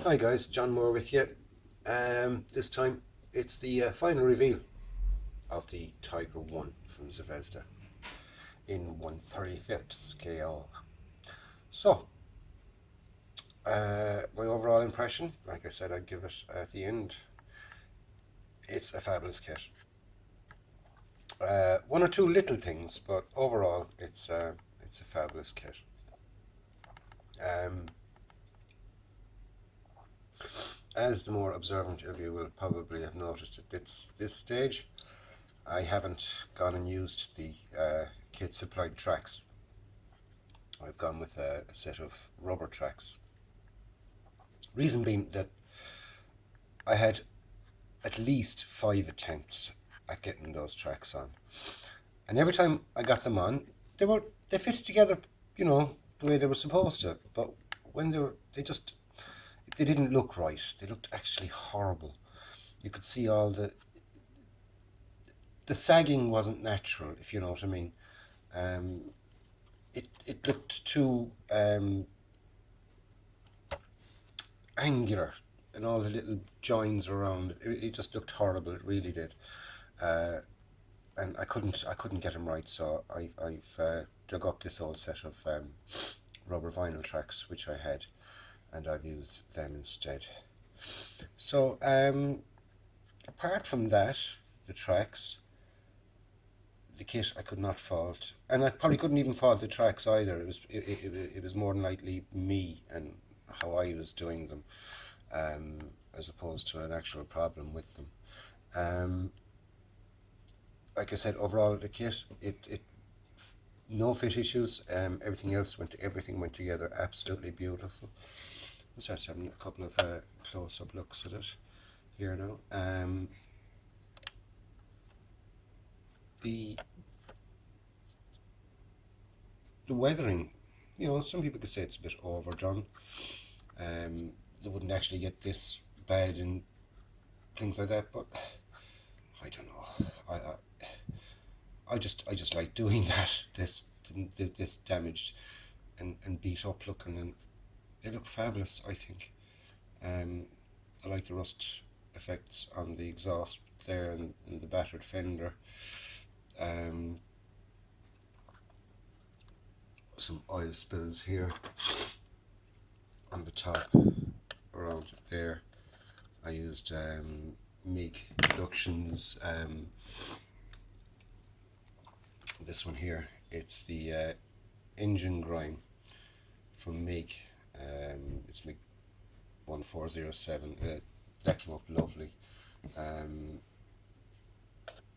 Hi guys, John Moore with you. This time it's the final reveal of the Tiger 1 from Zvezda in 1/35th scale. So, my overall impression, like I said, I'd give it at the end. It's a fabulous kit. One or two little things, but overall, it's a fabulous kit. Um, as the more observant of you will probably have noticed at this stage, I haven't gone and used the kit supplied tracks. I've gone with a set of rubber tracks. Reason being that I had at least 5 attempts at getting those tracks on, and every time I got them on, they fitted together, the way they were supposed to. But when they didn't look right. They looked actually horrible. You could see all the sagging wasn't natural, if you know what I mean. Um, it looked too angular, and all the little joins around it just looked horrible. It really did. uh, and I couldn't get them right, so I've dug up this old set of rubber vinyl tracks which I had, and I've used them instead. So apart from that, the tracks, the kit I could not fault, and I probably couldn't even fault the tracks either. It was more than likely me and how I was doing them, um, as opposed to an actual problem with them. Um, like I said, overall the kit, it no fit issues. Everything went together absolutely beautiful. Let's start having a couple of close up looks at it here now. The the weathering, some people could say it's a bit overdone. They wouldn't actually get this bad and things like that, but I don't know. I just like doing that. This damaged and beat up looking, and they look fabulous. I think. Um, I like the rust effects on the exhaust there, and the battered fender. Um, some oil spills here on the top around there. I used Meek Productions. This one here. It's the engine grime from Meek. It's Meek 1407. That came up lovely. Um,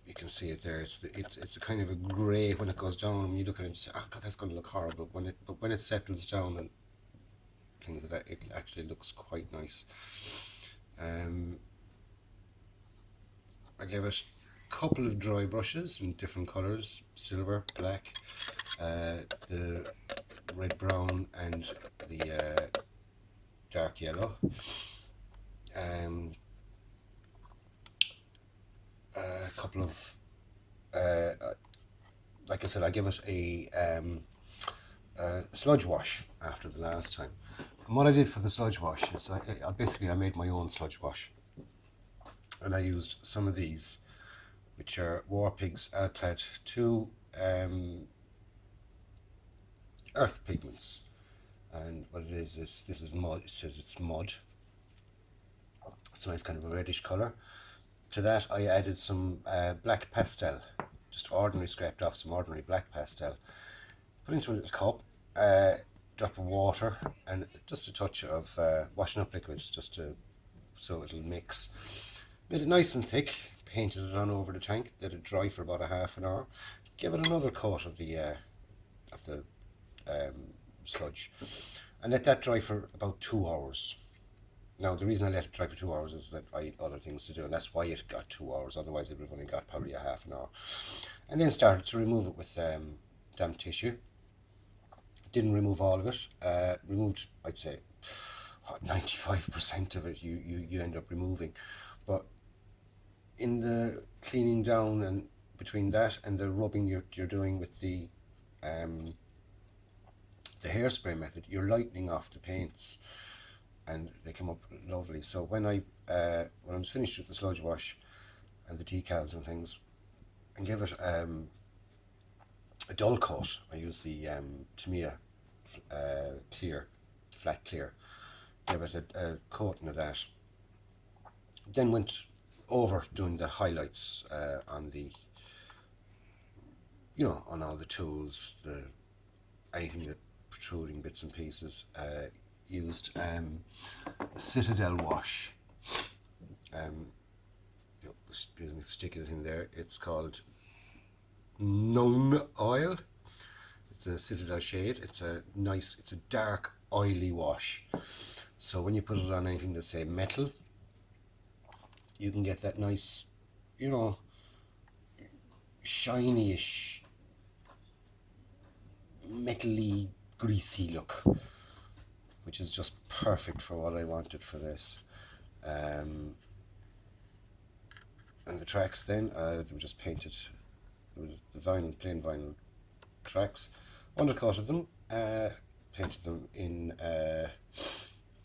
you can see it there. It's a kind of a grey when it goes down. When you look at it, you say, "Oh God, that's going to look horrible." But when it settles down and things like that, it actually looks quite nice. Um, I gave it a couple of dry brushes in different colours: silver, black, the red brown, and the dark yellow. Um, a couple of like I said, I give it a sludge wash after the last time. And what I did for the sludge wash is I made my own sludge wash, and I used some of these, which are Warpig's Outlet 2 earth pigments. And what it is, this is mud. It says it's mud. It's a nice kind of a reddish colour. To that I added some black pastel, just ordinary, scraped off some ordinary black pastel. Put into a little cup, drop of water, and just a touch of washing up liquid, so it'll mix. Made it nice and thick, painted it on over the tank, let it dry for about a half an hour. Give it another coat of the sludge, and let that dry for about 2 hours. Now, the reason I let it dry for 2 hours is that I had other things to do, and that's why it got 2 hours. Otherwise, it would have only got probably a half an hour. And then started to remove it with damp tissue. Didn't remove all of it. Removed, I'd say, 95% of it. You end up removing, but in the cleaning down and between that and the rubbing you're doing with the hairspray method, you're lightening off the paints. and they came up lovely. So when I was finished with the sludge wash and the decals and things, and gave it a dull coat, I used the Tamiya clear, flat clear, gave it a coating of that. Then went over doing the highlights on the, on all the tools, the anything that protruding bits and pieces. Used Citadel wash. Excuse me for sticking it in there. It's called Nun Oil. It's a Citadel shade. It's a dark, oily wash. So when you put it on anything that's say metal, you can get that nice, shiny-ish, metally, greasy look, which is just perfect for what I wanted for this. And the tracks then, they were just painted. There was the vinyl, plain vinyl tracks. Undercoated them, painted them in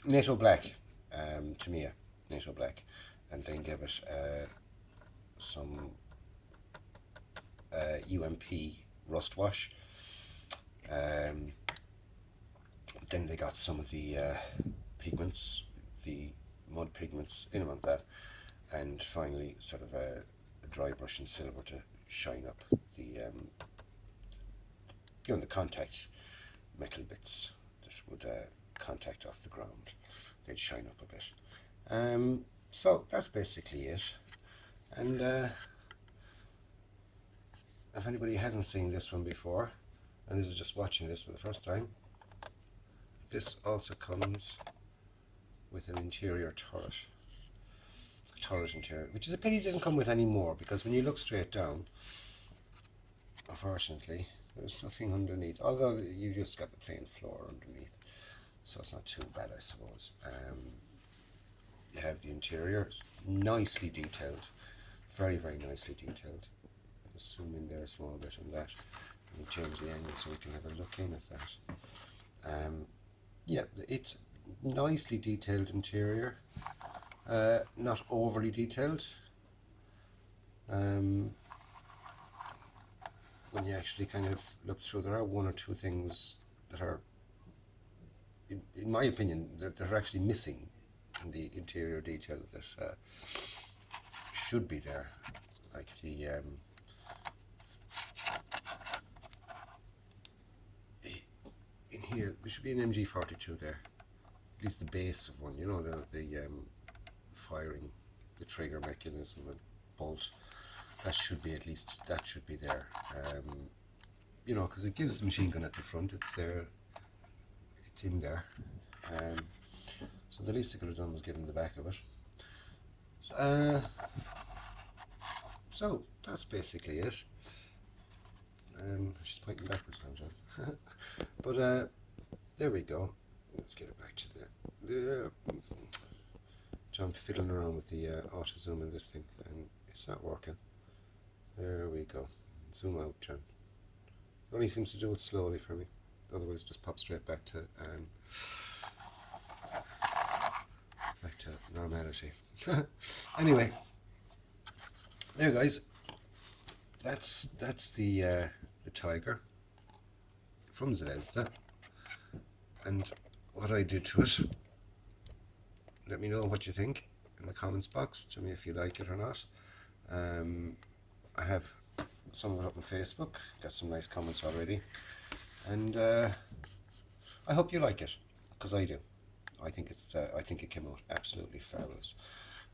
NATO black, Tamiya NATO black, and then gave it some UMP rust wash. Then they got some of the pigments, the mud pigments in amongst that, and finally sort of a dry brush in silver to shine up the the contact metal bits that would contact off the ground. They'd shine up a bit. So that's basically it. And if anybody hasn't seen this one before, and this is just watching this for the first time, this also comes with an interior turret interior, which is a pity it doesn't come with any more, because when you look straight down, unfortunately, there's nothing underneath, although you just got the plain floor underneath, so it's not too bad, I suppose. You have the interior, nicely detailed, very, very nicely detailed. Just zoom in there a small bit on that, and change the angle so we can have a look in at that. Yeah, it's nicely detailed interior, not overly detailed. When you actually kind of look through, there are one or two things that are, in my opinion, that are actually missing in the interior detail that should be there, like the in here there should be an MG42 there, at least the base of one. The firing, the trigger mechanism and bolt. That should be there. Because it gives the machine gun at the front. It's there. It's in there. So the least I could have done was give them the back of it. So that's basically it. She's pointing backwards now, John. But there we go. Let's get it back to the John fiddling around with the auto zoom in this thing, and it's not working. There we go. Zoom out, John. It only seems to do it slowly for me. Otherwise, it just pops straight back to normality. Anyway, there, guys. That's the Tiger from Zvezda, and what I did to it. Let me know what you think in the comments box. Tell me if you like it or not. I have some of it up on Facebook. Got some nice comments already, and I hope you like it, because I do. I think it came out absolutely fabulous,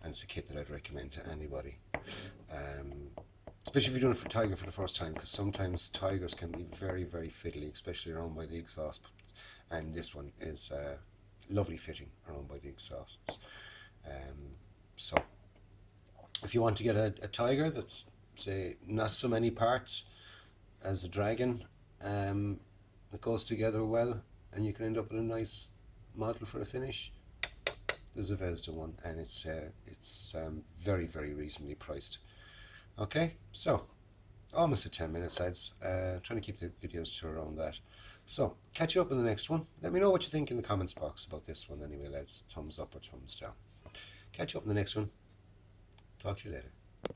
and it's a kit that I'd recommend to anybody, especially if you're doing it for Tiger for the first time, because sometimes Tigers can be very, very fiddly, especially around by the exhaust, and this one is lovely fitting around by the exhausts. So if you want to get a Tiger that's, say, not so many parts as a Dragon, that goes together well, and you can end up with a nice model for a finish, there's a Zvezda one, and it's very, very reasonably priced. Okay, so almost at 10 minutes, lads. Trying to keep the videos to around that. So, catch you up in the next one. Let me know what you think in the comments box about this one anyway, lads. Thumbs up or thumbs down. Catch you up in the next one. Talk to you later.